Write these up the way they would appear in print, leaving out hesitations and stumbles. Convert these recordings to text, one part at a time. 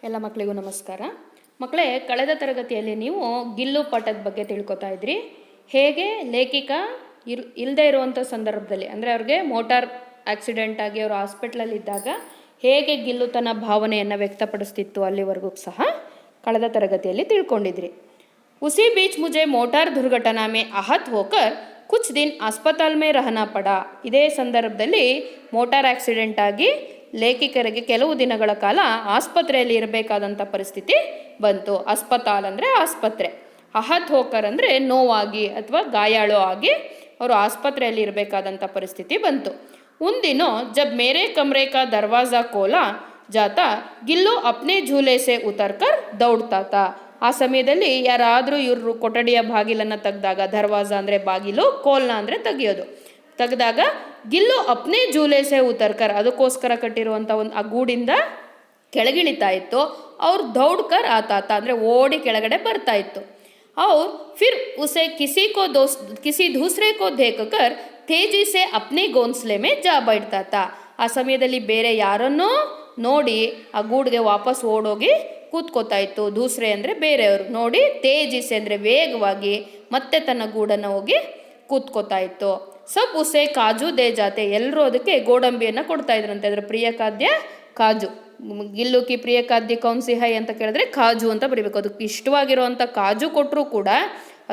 ಎಲ್ಲ ಮಕ್ಕಳಿಗೂ ನಮಸ್ಕಾರ. ಮಕ್ಕಳೇ, ಕಳೆದ ತರಗತಿಯಲ್ಲಿ ನೀವು ಗಿಲ್ಲು ಪಾಠದ ಬಗ್ಗೆ ತಿಳ್ಕೊತಾ ಇದ್ರಿ. ಹೇಗೆ ಲೇಖಿಕ ಇಲ್ಲದೆ ಇರುವಂಥ ಸಂದರ್ಭದಲ್ಲಿ, ಅಂದರೆ ಅವ್ರಿಗೆ ಮೋಟಾರ್ ಆಕ್ಸಿಡೆಂಟ್ ಆಗಿ ಅವರು ಹಾಸ್ಪಿಟ್ಲಲ್ಲಿದ್ದಾಗ ಹೇಗೆ ಗಿಲ್ಲು ತನ್ನ ಭಾವನೆಯನ್ನು ವ್ಯಕ್ತಪಡಿಸ್ತಿತ್ತು ಅಲ್ಲಿವರೆಗೂ ಸಹ ಕಳೆದ ತರಗತಿಯಲ್ಲಿ ತಿಳ್ಕೊಂಡಿದ್ರಿ. उसी बीच मुझे मोटार दुर्घटना में आहत होकर कुछ दिन अस्पताल में रहना पड़ा. ಇದೇ ಸಂದರ್ಭದಲ್ಲಿ ಮೋಟಾರ್ ಆಕ್ಸಿಡೆಂಟ್ ಆಗಿ ಲೇಖಕರಿಗೆ ಕೆಲವು ದಿನಗಳ ಕಾಲ ಆಸ್ಪತ್ರೆಯಲ್ಲಿ ಇರಬೇಕಾದಂಥ ಪರಿಸ್ಥಿತಿ ಬಂತು. ಅಸ್ಪತಾಲ್ ಅಂದರೆ ಆಸ್ಪತ್ರೆ, ಅಹತ್ ಹೋಕರ್ ಅಂದರೆ ನೋವಾಗಿ ಅಥವಾ ಗಾಯಾಳು ಆಗಿ ಅವರು ಆಸ್ಪತ್ರೆಯಲ್ಲಿ ಇರಬೇಕಾದಂಥ ಪರಿಸ್ಥಿತಿ ಬಂತು. उन दिनों जब मेरे कमरे का दरवाज़ा खोला जाता गिल्लू अपने झूले से उतरकर दौड़ता था. ಆ ಸಮಯದಲ್ಲಿ ಯಾರಾದರೂ ಇವರು ಕೊಠಡಿಯ ಬಾಗಿಲನ್ನು ತೆಗೆದಾಗ, ದರ್ವಾಜ ಅಂದರೆ ಬಾಗಿಲು, ಕೋಲ್ನ ಅಂದರೆ ತೆಗೆಯೋದು, ತೆಗೆದಾಗ ಗಿಲ್ಲು ಅಪ್ನೇ ಜೂಲೆಸೆ ಉತರ್ಕರ್, ಅದಕ್ಕೋಸ್ಕರ ಕಟ್ಟಿರುವಂಥ ಒಂದು ಆ ಗೂಡಿಂದ ಕೆಳಗಿಳಿತಾ ಇತ್ತು. ಅವ್ರು ದೌಡ್ಕರ್ ಆತಾತ ಅಂದರೆ ಓಡಿ ಕೆಳಗಡೆ ಬರ್ತಾ ಇತ್ತು. ಅವ್ರು ಫಿರ್ ಉಸೆ ಕಿಸಿ ದೂಸರೆ ಕೋ ದೇಖಕರ್ ತೇಜಿ ಸೆ ಅಪ್ನೇ ಗೋನ್ಸ್ಲೆ ಮೇ ಜಾ ಬೈಡ್ತಾತ. ಆ ಸಮಯದಲ್ಲಿ ಬೇರೆ ಯಾರನ್ನೋ ನೋಡಿ ಆ ಗೂಡಿಗೆ ವಾಪಸ್ ಓಡೋಗಿ ಕೂತ್ಕೋತಾ ಇತ್ತು. ದೂಸರೆ ಅಂದರೆ ಬೇರೆಯವರು ನೋಡಿ, ತೇಜಿಸೆ ಅಂದರೆ ವೇಗವಾಗಿ ಮತ್ತೆ ತನ್ನ ಗೂಡನ್ನು ಹೋಗಿ ಕೂತ್ಕೋತಾ ಇತ್ತು. ಸಬ್ ಉಸೆ ಕಾಜು ದೇ ಜಾತೆ, ಎಲ್ಲರೂ ಅದಕ್ಕೆ ಗೋಡಂಬಿಯನ್ನು ಕೊಡ್ತಾ ಇದ್ರಂತೆ. ಅದರ ಪ್ರಿಯ ಖಾದ್ಯ ಕಾಜು. ಗಿಲ್ಲು ಕಿ ಪ್ರಿಯ ಖಾದ್ಯ ಕೌನ್ಸಿ ಹೈ ಅಂತ ಕೇಳಿದ್ರೆ ಕಾಜು ಅಂತ ಬರೀಬೇಕು. ಅದಕ್ಕೆ ಇಷ್ಟವಾಗಿರುವಂಥ ಕಾಜು ಕೊಟ್ಟರು ಕೂಡ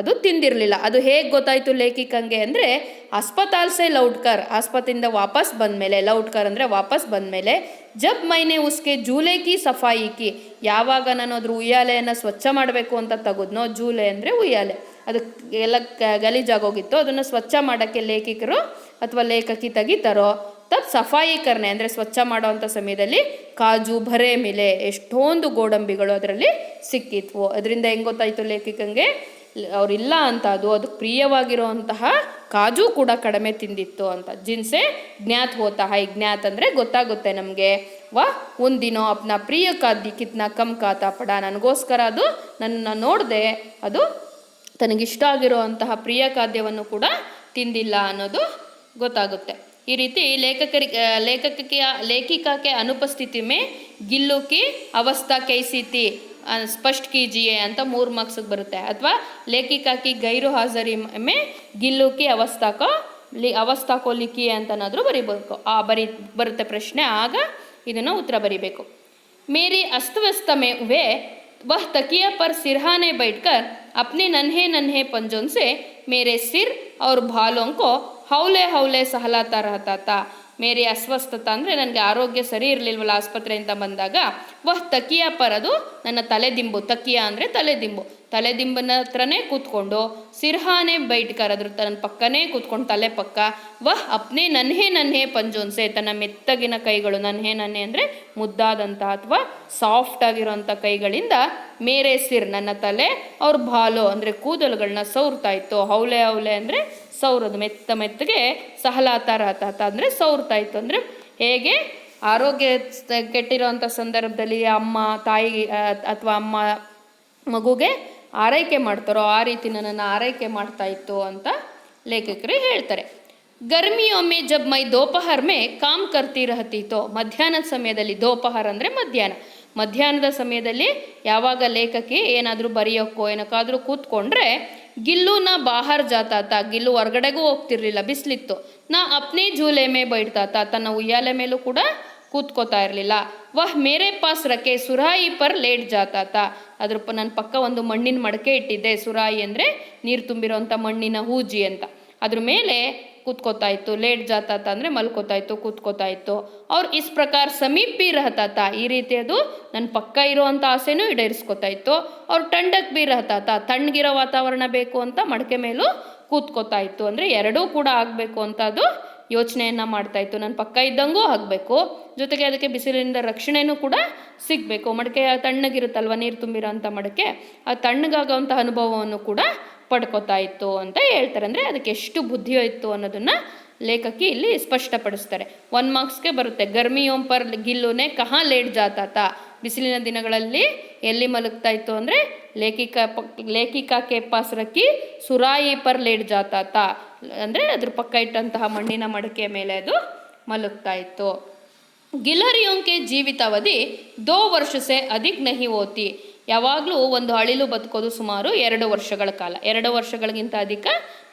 ಅದು ತಿಂದಿರಲಿಲ್ಲ. ಅದು ಹೇಗೆ ಗೊತ್ತಾಯಿತು ಲೇಖಿಕಂಗೆ ಅಂದರೆ, ಅಸ್ಪತಾಲ್ ಸೆ ಲೌಟ್ಕರ್, ಆಸ್ಪತ್ರೆಯಿಂದ ವಾಪಸ್ ಬಂದಮೇಲೆ, ಲೌಟ್ಕರ್ ಅಂದರೆ ವಾಪಸ್ ಬಂದಮೇಲೆ, ಜಬ್ ಮೈನೆ ಉಸ್ಕೆ ಜೂಲೆ ಕಿ ಸಫಾಯಿ ಕಿ, ಯಾವಾಗ ನಾನು ಅದ್ರ ಉಯ್ಯಾಲೆಯನ್ನು ಸ್ವಚ್ಛ ಮಾಡಬೇಕು ಅಂತ ತೆಗೆದ್ನೋ, ಜೂಲೆ ಅಂದರೆ ಉಯ್ಯಾಲೆ, ಅದು ಎಲ್ಲ ಗಲೀಜಾಗೋಗಿತ್ತು, ಅದನ್ನು ಸ್ವಚ್ಛ ಮಾಡೋಕ್ಕೆ ಲೇಖಕರು ಅಥವಾ ಲೇಖಕಿ ತೆಗಿತಾರೋ, ತಬ್ ಸಫಾಯಿ ಕರ್ನೆ ಅಂದರೆ ಸ್ವಚ್ಛ ಮಾಡೋವಂಥ ಸಮಯದಲ್ಲಿ ಕಾಜು ಭರೆ ಮಿಲೆ, ಎಷ್ಟೊಂದು ಗೋಡಂಬಿಗಳು ಅದರಲ್ಲಿ ಸಿಕ್ಕಿದ್ವು. ಅದರಿಂದ ಹೆಂಗೆ ಗೊತ್ತಾಯಿತು ಲೇಖಕಂಗೆ ಅವರಿಲ್ಲ ಅಂತ, ಅದಕ್ಕೆ ಪ್ರಿಯವಾಗಿರುವಂತಹ ಕಾಜು ಕೂಡ ಕಡಿಮೆ ತಿಂದಿತ್ತು ಅಂತ. ಜಿನ್ಸೆ ಜ್ಞಾತ್ ಹೋತಾ ಹೈ, ಜ್ಞಾತ್ ಅಂದರೆ ಗೊತ್ತಾಗುತ್ತೆ ನಮಗೆ. ಒಂದಿನೋ ಅಪ್ನ ಪ್ರಿಯ ಖಾದ್ಯ ಕಿತ್ನ ಕಮ್ ಖಾತಾ ಪಡ, ನನಗೋಸ್ಕರ ಅದು ನನ್ನ ನೋಡಿದೆ, ಅದು ತನಗಿಷ್ಟ ಆಗಿರುವಂತಹ ಪ್ರಿಯ ಖಾದ್ಯವನ್ನು ಕೂಡ ತಿಂದಿಲ್ಲ ಅನ್ನೋದು ಗೊತ್ತಾಗುತ್ತೆ. ಈ ರೀತಿ ಲೇಖಿಕಾಕ್ಕೆ ಅನುಪಸ್ಥಿತಿ ಮೇ ಗಿಲ್ಲು ಕಿ ಅವಸ್ಥಾ ಕೈಸಿ ಥಿ ಸ್ಪಷ್ಟ ಕೀಜಿಯೇ ಅಂತ 3 ಮಾರ್ಕ್ಸಿಗೆ ಬರುತ್ತೆ. ಅಥವಾ ಲೇಖಿಕಾ ಕಿ ಗೈರು ಹಾಜರಿ ಮೇ ಗಿಲ್ಲು ಕಿ ಅವಸ್ಥಾಕೋ ಲಿಖಿಯೇ ಅಂತನಾದರೂ ಬರೀಬೇಕು. ಬರುತ್ತೆ ಪ್ರಶ್ನೆ, ಆಗ ಇದನ್ನು ಉತ್ತರ ಬರೀಬೇಕು. ಮೇರಿ ಅಸ್ತವ್ಯಸ್ತ ಮೇ ವೆ वह तकिया पर सिरहाने बैठकर अपने नन्हे नन्हे पंजों से मेरे सिर और बालों को हौले हौले सहलाता रहता था. ಮೇರಿ ಅಸ್ವಸ್ಥತ ಅಂದರೆ ನನಗೆ ಆರೋಗ್ಯ ಸರಿ ಇರಲಿಲ್ವಲ್ಲ ಆಸ್ಪತ್ರೆಯಿಂದ ಬಂದಾಗ, ವಹ್ ತಕಿಯ ಪರ್, ಅದು ನನ್ನ ತಲೆದಿಂಬು, ತಕಿಯ ಅಂದರೆ ತಲೆದಿಂಬು, ತಲೆದಿಂಬನ ಹತ್ರನೇ ಕೂತ್ಕೊಂಡು, ಸಿರ್ಹಾನೆ ಬೈಟ್ಕರ್, ಅದ್ರ ತನ್ನ ಪಕ್ಕನೇ ಕೂತ್ಕೊಂಡು ತಲೆ ಪಕ್ಕ, ವಹ್ ಅಪ್ನೇ ನನ್ಹೆ ನನ್ಹೆ ಪಂಜೋನ್ಸೆ, ತನ್ನ ಮೆತ್ತಗಿನ ಕೈಗಳು, ನನ್ಹೆ ನನ್ಹೆ ಅಂದರೆ ಮುದ್ದಾದಂಥ ಅಥವಾ ಸಾಫ್ಟ್ ಆಗಿರೋಂಥ ಕೈಗಳಿಂದ ಮೇರೆ ಸಿರ್ ನನ್ನ ತಲೆ, ಅವ್ರ ಬಾಲೋ ಅಂದರೆ ಕೂದಲುಗಳನ್ನ ಸೌರ್ತಾ ಇತ್ತು. ಹೌಲೆ ಹೌಲೆ ಅಂದರೆ ಸೌರದು, ಮೆತ್ತಗೆ, ಸಹಲಾತಾರ ಅಂದರೆ ಸೌರ್ತಾ ಇತ್ತು. ಅಂದರೆ ಹೇಗೆ ಆರೋಗ್ಯ ಕೆಟ್ಟಿರೋಂಥ ಸಂದರ್ಭದಲ್ಲಿ ಅಮ್ಮ ತಾಯಿ ಅಥವಾ ಅಮ್ಮ ಮಗುಗೆ ಆರೈಕೆ ಮಾಡ್ತಾರೋ ಆ ರೀತಿ ನನ್ನನ್ನು ಆರೈಕೆ ಮಾಡ್ತಾ ಇತ್ತು ಅಂತ ಲೇಖಕರು ಹೇಳ್ತಾರೆ. ಗರ್ಮಿಯೋ ಮೇ ಜಬ್ ಮೈ ದೋಪಹರ್ ಮೇ ಕಾಮ್ ಕರ್ತಿ ರಹತೀತೋ, ಮಧ್ಯಾಹ್ನದ ಸಮಯದಲ್ಲಿ, ದೋಪಹರ್ ಅಂದರೆ ಮಧ್ಯಾಹ್ನದ ಸಮಯದಲ್ಲಿ ಯಾವಾಗ ಲೇಖಕಿ ಏನಾದರೂ ಬರೆಯೋಕ್ಕೋ ಏನಕ್ಕಾದರೂ ಕೂತ್ಕೊಂಡ್ರೆ, ಗಿಲ್ಲು ನಾ ಬಾಹರ್ ಜಾತಾತ, ಗಿಲ್ಲು ಹೊರಗಡೆಗೂ ಹೋಗ್ತಿರ್ಲಿಲ್ಲ, ಬಿಸಿಲಿತ್ತು. ನಾ ಅಪ್ನೇ ಜೂಲೆ ಮೇ ಬೈಡ್ತಾತ, ತನ್ನ ಉಯ್ಯಾಲೆ ಮೇಲೂ ಕೂಡ ಕೂತ್ಕೋತಾ ಇರಲಿಲ್ಲ. ವಹ್ ಮೇರೆ ಪಾಸ್ ರಕೆ ಸುರಾಯಿ ಪರ್ ಲೇಟ್ ಜಾತಾತ, ಅದ್ರ ನನ್ನ ಪಕ್ಕ ಒಂದು ಮಣ್ಣಿನ ಮಡಕೆ ಇಟ್ಟಿದ್ದೆ, ಸುರಾಯಿ ಅಂದರೆ ನೀರು ತುಂಬಿರೋಂಥ ಮಣ್ಣಿನ ಹೂಜಿ ಅಂತ, ಅದ್ರ ಮೇಲೆ ಕೂತ್ಕೋತಾ ಇತ್ತು. ಲೇಟ್ ಜಾತಾತ ಅಂದರೆ ಮಲ್ಕೋತಾ ಇತ್ತು, ಕೂತ್ಕೋತಾ ಇತ್ತು. ಅವ್ರು ಇಸ್ ಪ್ರಕಾರ ಸಮೀಪ್ ಬಿ ರಹತಾತ, ಈ ರೀತಿ ಅದು ನನ್ನ ಪಕ್ಕ ಇರೋವಂಥ ಆಸೆನೂ ಈಡೇರಿಸ್ಕೋತಾ ಇತ್ತು. ಅವ್ರು ಟಂಡಕ್ ಬಿ ರಹತಾತ, ತಣ್ಣಗಿರೋ ವಾತಾವರಣ ಬೇಕು ಅಂತ ಮಡಕೆ ಮೇಲೂ ಕೂತ್ಕೋತಾ ಇತ್ತು. ಅಂದರೆ ಎರಡೂ ಕೂಡ ಆಗಬೇಕು ಅಂತ ಅದು ಯೋಚನೆಯನ್ನು ಮಾಡ್ತಾಯಿತ್ತು. ನನ್ನ ಪಕ್ಕ ಇದ್ದಂಗೂ ಆಗಬೇಕು, ಜೊತೆಗೆ ಅದಕ್ಕೆ ಬಿಸಿಲಿನಿಂದ ರಕ್ಷಣೆನೂ ಕೂಡ ಸಿಗಬೇಕು. ಮಡಕೆ ತಣ್ಣಗಿರುತ್ತಲ್ವ, ನೀರು ತುಂಬಿರೋ ಅಂಥ ಮಡಕೆ, ಆ ತಣ್ಣಗಾಗೋವಂಥ ಅನುಭವವನ್ನು ಕೂಡ ಪಡ್ಕೋತಾ ಇತ್ತು ಅಂತ ಹೇಳ್ತಾರೆ. ಅಂದರೆ ಅದಕ್ಕೆ ಎಷ್ಟು ಬುದ್ಧಿಯೋ ಇತ್ತು ಅನ್ನೋದನ್ನು ಲೇಖಕಿ ಇಲ್ಲಿ ಸ್ಪಷ್ಟಪಡಿಸ್ತಾರೆ. 1 ಮಾರ್ಕ್ಸ್ಗೆ ಬರುತ್ತೆ. ಗರ್ಮಿಯೋಂ ಪರ್ ಗಿಲ್ಲುನೆ ಕಹಾ ಲೇಟ್ ಜಾತಾತ, ಬಿಸಿಲಿನ ದಿನಗಳಲ್ಲಿ ಎಲ್ಲಿ ಮಲಗ್ತಾ ಇತ್ತು ಅಂದರೆ ಲೇಖಿಕಾಕ್ಕೆ ಪಾಸ್ ರಕ್ಕಿ ಸುರಾಯಿ ಪರ್ ಲೇಟ್ ಜಾತಾತ, ಅಂದರೆ ಅದ್ರ ಪಕ್ಕ ಇಟ್ಟಂತಹ ಮಣ್ಣಿನ ಮಡಕೆಯ ಮೇಲೆ ಅದು ಮಲಗ್ತಾ ಇತ್ತು. गिलहरियों के ಜೀವಿತಾವಧಿ 2 ವರ್ಷ से अधिक नहीं होती. ಯಾವಾಗಲೂ ಒಂದು ಅಳಿಲು ಬದುಕೋದು ಸುಮಾರು 2 ವರ್ಷಗಳ ಕಾಲ. 2 ವರ್ಷಗಳಿಗಿಂತ ಅಧಿಕ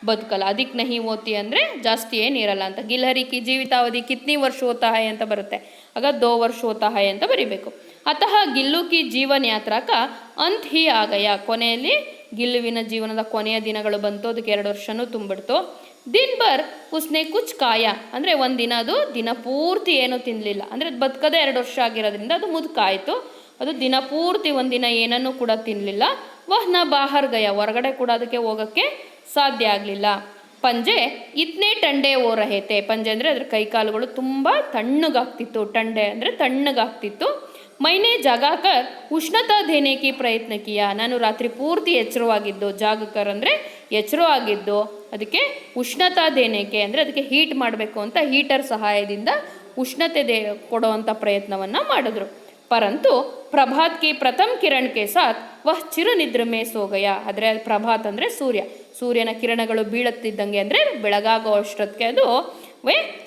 ಬದುಕಲ್ಲ. ಅಧಿಕ್ ನಹಿ ಹೋತಿ ಅಂದರೆ ಜಾಸ್ತಿ ಏನಿರಲ್ಲ ಅಂತ. ಗಿಲಹರಿ ಕಿ ಜೀವಿತಾವಧಿ ಕಿತ್ನಿ ವರ್ಷ ಹೋತಾ ಹೈ ಅಂತ ಬರುತ್ತೆ. ಆಗ 2 ವರ್ಷ ಹೋತಾ ಹೈ ಅಂತ ಬರಿಬೇಕು. ಅತಃ ಗಿಲ್ಲು ಕಿ ಜೀವನ ಯಾತ್ರಾಕ ಅಂತ್ ಹಿ ಆಗಯ. ಕೊನೆಯಲ್ಲಿ ಗಿಲ್ಲುವಿನ ಜೀವನದ ಕೊನೆಯ ದಿನಗಳು ಬಂತು. ಅದಕ್ಕೆ 2 ವರ್ಷನೂ ತುಂಬಿಡ್ತು. ದಿನ್ ಭರ್ ಉಸ್ನೆ ಕುಚ್ ಕಾಯ ಅಂದರೆ ಒಂದಿನ ಅದು ದಿನ ಪೂರ್ತಿ ಏನೂ ತಿನ್ನಲಿಲ್ಲ. ಅಂದರೆ ಅದು ಬದುಕದೇ 2 ವರ್ಷ ಆಗಿರೋದ್ರಿಂದ ಅದು ಮುದುಕಾಯಿತು. ಅದು ದಿನ ಪೂರ್ತಿ ಒಂದಿನ ಏನನ್ನೂ ಕೂಡ ತಿನ್ನಲಿಲ್ಲ. ವಹ್ನ ಬಾಹರ್ ಗಯ, ಹೊರಗಡೆ ಕೂಡ ಅದಕ್ಕೆ ಹೋಗೋಕ್ಕೆ ಸಾಧ್ಯ ಆಗಲಿಲ್ಲ. ಪಂಜೆ ಇತ್ನೇ ಟಂಡೆ ಓ ರಹೇತೆ. ಪಂಜೆ ಅಂದರೆ ಅದರ ಕೈಕಾಲುಗಳು ತುಂಬ ತಣ್ಣಗಾಗ್ತಿತ್ತು. ಟಂಡೆ ಅಂದರೆ ತಣ್ಣಗಾಗ್ತಿತ್ತು. ಮೈನೆ ಜಾಗಾಕರ್ ಉಷ್ಣತಾ ದೇನೇಕಿ ಪ್ರಯತ್ನ ಕಿಯ. ನಾನು ರಾತ್ರಿ ಪೂರ್ತಿ ಎಚ್ಚರವಾಗಿದ್ದು. ಜಾಗಕರ್ ಅಂದರೆ ಎಚ್ಚರವಾಗಿದ್ದು. ಅದಕ್ಕೆ ಉಷ್ಣತಾ ದೇನೇಕೆ ಅಂದರೆ ಅದಕ್ಕೆ ಹೀಟ್ ಮಾಡಬೇಕು ಅಂತ ಹೀಟರ್ ಸಹಾಯದಿಂದ ಉಷ್ಣತೆ ಕೊಡುವಂಥ ಪ್ರಯತ್ನವನ್ನು ಮಾಡಿದ್ರು. ಪರಂತು ಪ್ರಭಾತ್ ಕಿ ಪ್ರಥಮ ಕಿರಣ್ ಕೆ ಸಾಥ್ ವಹ್ ಚಿರನಿದ್ರೆ ಮೇ ಸೋಗಯ. ಆದರೆ ಪ್ರಭಾತ್ ಅಂದರೆ ಸೂರ್ಯನ ಕಿರಣಗಳು ಬೀಳುತ್ತಿದ್ದಂಗೆ ಅಂದರೆ ಬೆಳಗಾಗೋ ಅಷ್ಟೊತ್ತಿಗೆ ಅದು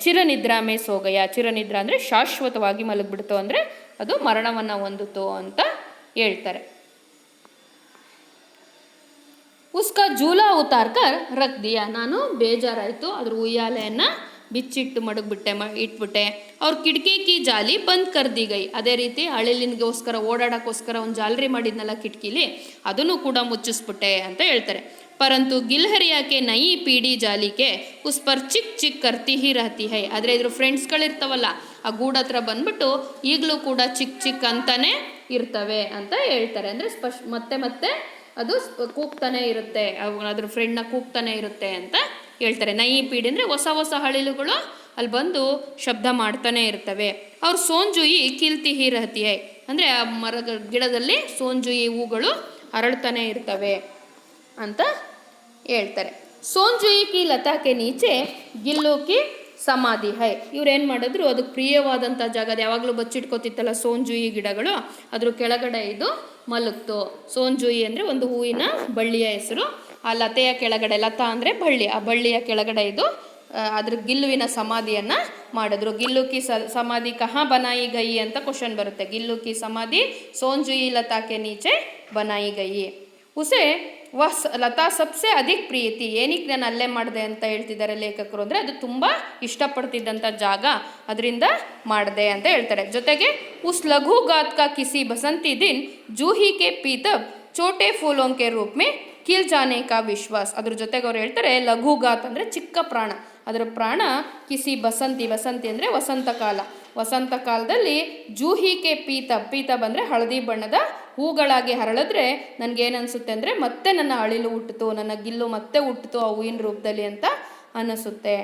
ಚಿರನಿದ್ರಾ ಮೇ ಸೋಗಯ. ಚಿರನಿದ್ರಾ ಅಂದರೆ ಶಾಶ್ವತವಾಗಿ ಮಲಗಿಬಿಡ್ತು, ಅಂದರೆ ಅದು ಮರಣವನ್ನು ಹೊಂದಿತು ಅಂತ ಹೇಳ್ತಾರೆ. ಉಸ್ಕಾ ಜೂಲಾ ಉತಾರ್ಕರ್ ರಖ್ ದಿಯಾ. ನಾನು ಬೇಜಾರಾಯಿತು, ಅದ್ರ ಉಯ್ಯಾಲೆಯನ್ನು ಬಿಚ್ಚಿಟ್ಟು ಮಡಗ್ಬಿಟ್ಟೆ, ಇಟ್ಬಿಟ್ಟೆ. ಅವ್ರ ಕಿಟಕಿ ಕಿ ಜಾಲಿ ಬಂದ್ ಕರ್ದಿ ಗೈ. ಅದೇ ರೀತಿ ಅಳಿಲಿನ್ಗೋಸ್ಕರ ಓಡಾಡೋಕ್ಕೋಸ್ಕರ ಒಂದು ಜಾಲರಿ ಮಾಡಿದ್ನಲ್ಲ ಕಿಟಕಿಲಿ, ಅದನ್ನು ಕೂಡ ಮುಚ್ಚಿಸ್ಬಿಟ್ಟೆ ಅಂತ ಹೇಳ್ತಾರೆ. ಪರಂತು ಗಿಲ್ಹರಿಯಾಕೆ ನೈ ಪೀಡಿ ಜಾಲಿಕೆ ಉಸ್ ಪರ್ ಚಿಕ್ ಚಿಕ್ ಕರ್ತಿ ಹಿ ರಹತಿ ಹೈ. ಆದರೆ ಇದ್ರ ಫ್ರೆಂಡ್ಸ್ಗಳಿರ್ತಾವಲ್ಲ, ಆ ಗೂಡು ಹತ್ರ ಬಂದ್ಬಿಟ್ಟು ಈಗಲೂ ಕೂಡ ಚಿಕ್ ಚಿಕ್ ಅಂತಾನೆ ಇರ್ತವೆ ಅಂತ ಹೇಳ್ತಾರೆ. ಅಂದರೆ ಮತ್ತೆ ಮತ್ತೆ ಅದು ಕೂಗ್ತಾನೆ ಇರುತ್ತೆ, ಅದ್ರ ಫ್ರೆಂಡ್ನ ಕೂಗ್ತಾನೆ ಇರುತ್ತೆ ಅಂತ ಹೇಳ್ತಾರೆ. ನೈ ಪೀಡಿ ಅಂದರೆ ಹೊಸ ಹೊಸ ಅಳಿಲುಗಳು ಅಲ್ಲಿ ಬಂದು ಶಬ್ದ ಮಾಡ್ತಾನೆ ಇರ್ತವೆ. ಅವ್ರು ಸೋಂಜುಯಿ ಕಿಲ್ತಿ ಹಿ ರಹತಿ ಹೈ. ಅಂದರೆ ಆ ಗಿಡದಲ್ಲಿ ಸೋಂಜುಯಿ ಹೂಗಳು ಅರಳ್ತಾನೆ ಇರ್ತವೆ ಅಂತ ಹೇಳ್ತಾರೆ. ಸೋಂಜುಯಿ ಕಿ ಲತಾಕೆ ನೀಚೆ ಗಿಲ್ಲು ಕಿ ಸಮಾಧಿ ಹೈ. ಇವ್ರೇನು ಮಾಡಿದ್ರು, ಅದಕ್ಕೆ ಪ್ರಿಯವಾದಂಥ ಜಾಗ, ಅದು ಯಾವಾಗಲೂ ಬಚ್ಚಿಟ್ಕೋತಿತ್ತಲ್ಲ ಸೋಂಜುಯಿ ಗಿಡಗಳು, ಅದ್ರ ಕೆಳಗಡೆ ಇದು ಮಲಗ್ತು. ಸೋಂಜುಯಿ ಅಂದರೆ ಒಂದು ಹೂವಿನ ಬಳ್ಳಿಯ ಹೆಸರು. ಆ ಲತೆಯ ಕೆಳಗಡೆ, ಲತಾ ಅಂದರೆ ಬಳ್ಳಿ, ಆ ಬಳ್ಳಿಯ ಕೆಳಗಡೆ ಇದು ಅದ್ರ ಗಿಲ್ಲುವಿನ ಸಮಾಧಿಯನ್ನು ಮಾಡಿದ್ರು. ಗಿಲ್ಲು ಕಿ ಸಮಾಧಿ ಕಹಾ ಬನಾಯಿ ಗಯಿ ಅಂತ ಕ್ವಶನ್ ಬರುತ್ತೆ. ಗಿಲ್ಲು ಕಿ ಸಮಾಧಿ ಸೋಂಜುಯಿ ಲತಾಕೆ ನೀಚೆ ಬನಾಯಿ ಗಯಿ. ಉಸೆ ಲತಾ ಸಬ್ಸೆ ಅಧಿಕ್ ಪ್ರೀತಿ. ಏನಕ್ಕೆ ನಾನು ಅಲ್ಲೇ ಮಾಡಿದೆ ಅಂತ ಹೇಳ್ತಿದ್ದಾರೆ ಲೇಖಕರು ಅಂದರೆ, ಅದು ತುಂಬ ಇಷ್ಟಪಡ್ತಿದ್ದಂಥ ಜಾಗ, ಅದರಿಂದ ಮಾಡಿದೆ ಅಂತ ಹೇಳ್ತಾರೆ. ಜೊತೆಗೆ ಉಸ್ ಲಘು ಗಾತ್ ಕಾ ಕಿಸಿ ಬಸಂತಿ ದಿನ್ ಜೂಹಿ ಕೆ ಪೀತಬ್ ಚೋಟೆ ಫೂಲೋಂ ಕೆ ರೂಪ್ ಮೇ ಕಿಲ್ ಜಾನೆ ಕಾ ವಿಶ್ವಾಸ್. ಅದ್ರ ಜೊತೆಗೆ ಅವ್ರು ಹೇಳ್ತಾರೆ ಲಘು ಗಾತ್ ಅಂದರೆ ಚಿಕ್ಕ ಪ್ರಾಣ, ಅದರ ಪ್ರಾಣ ಕಿಸಿ ಬಸಂತಿ. ಬಸಂತಿ ಅಂದರೆ ವಸಂತ ಕಾಲ. ವಸಂತ ಕಾಲದಲ್ಲಿ ಜೂಹಿಕೆ ಪೀತಬ್ ಅಂದರೆ ಹಳದಿ ಬಣ್ಣದ ಹೂಗಳಾಗಿ ಹರಳಿದ್ರೆ ನನಗೇನನ್ಸುತ್ತೆ ಅಂದರೆ ಮತ್ತೆ ನನ್ನ ಅಳಿಲು ಹುಟ್ಟಿತು, ನನ್ನ ಗಿಲ್ಲು ಮತ್ತೆ ಹುಟ್ಟಿತು ಆ ಹೂವಿನ ರೂಪದಲ್ಲಿ ಅಂತ ಅನ್ನಿಸುತ್ತೆ.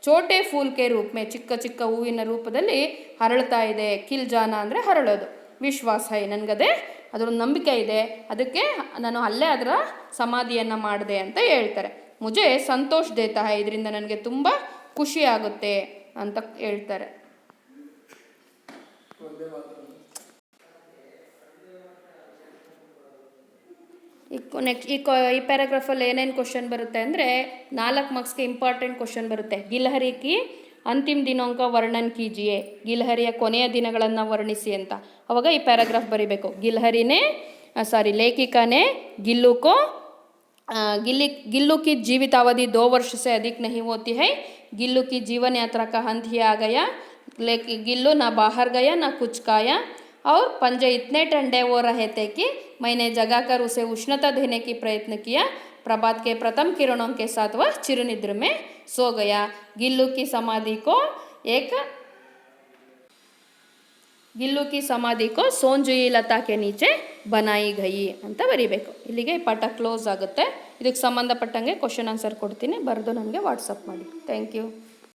ಚೋಟೆ ಫೂಲ್ಕೆ ರೂಪಮೇ, ಚಿಕ್ಕ ಚಿಕ್ಕ ಹೂವಿನ ರೂಪದಲ್ಲಿ ಹರಳ್ತಾ ಇದೆ. ಕಿಲ್ ಜಾನ ಅಂದರೆ ಹರಳೋದು. ವಿಶ್ವಾಸ ಹೈ, ನನಗದೇ ಅದರ ನಂಬಿಕೆ ಇದೆ, ಅದಕ್ಕೆ ನಾನು ಅಲ್ಲೇ ಅದರ ಸಮಾಧಿಯನ್ನು ಮಾಡಿದೆ ಅಂತ ಹೇಳ್ತಾರೆ. ಮುಜೆ ಸಂತೋಷ ದೇತಾ ಹೈ, ಇದರಿಂದ ನನಗೆ ತುಂಬ ಖುಷಿ ಆಗುತ್ತೆ ಅಂತ ಹೇಳ್ತಾರೆ. ಈ ಪ್ಯಾರಾಗ್ರಾಫಲ್ಲಿ ಏನೇನು ಕ್ವಶನ್ ಬರುತ್ತೆ ಅಂದರೆ 4 ಮಾರ್ಕ್ಸ್ಗೆ ಇಂಪಾರ್ಟೆಂಟ್ ಕ್ವಶನ್ ಬರುತ್ತೆ. ಗಿಲ್ಹರಿ ಕಿ ಅಂತಿಮ ದಿನಾಂಕ ವರ್ಣನ್ ಕೀಜಿಯೇ. ಗಿಲ್ಹರಿಯ ಕೊನೆಯ ದಿನಗಳನ್ನು ವರ್ಣಿಸಿ ಅಂತ. ಅವಾಗ ಈ ಪ್ಯಾರಾಗ್ರಾಫ್ ಬರೀಬೇಕು. ಲೇಖಿಕಾನೇ गिल्लू की जीवितावधि 2 वर्ष से अधिक नहीं होती है. गिल्लू की जीवन यात्रा का अंत ही आ गया. गिल्लू ना बाहर गया ना कुछ खाया और पंजे इतने ठंडे हो रहे थे कि मैंने जगाकर उसे उष्णता देने की प्रयत्न किया. प्रभात के प्रथम किरणों के साथ वह चिरनिद्र में सो गया. गिल्लू की समाधि को ಸೋಂಜುಯಿ ಲತಾ ಕೆ ನೀಚೆ ಬನಾಯಿ ಗಯಿ ಅಂತ ಬರೀಬೇಕು. ಇಲ್ಲಿಗೆ ಪಾಠ ಕ್ಲೋಸ್ ಆಗುತ್ತೆ. ಇದಕ್ಕೆ ಸಂಬಂಧಪಟ್ಟಂಗೆ ಕ್ವಶನ್ ಆನ್ಸರ್ ಕೊಡ್ತೀನಿ, ಬರೆದು ನನಗೆ ವಾಟ್ಸಪ್ ಮಾಡಿ. Thank you.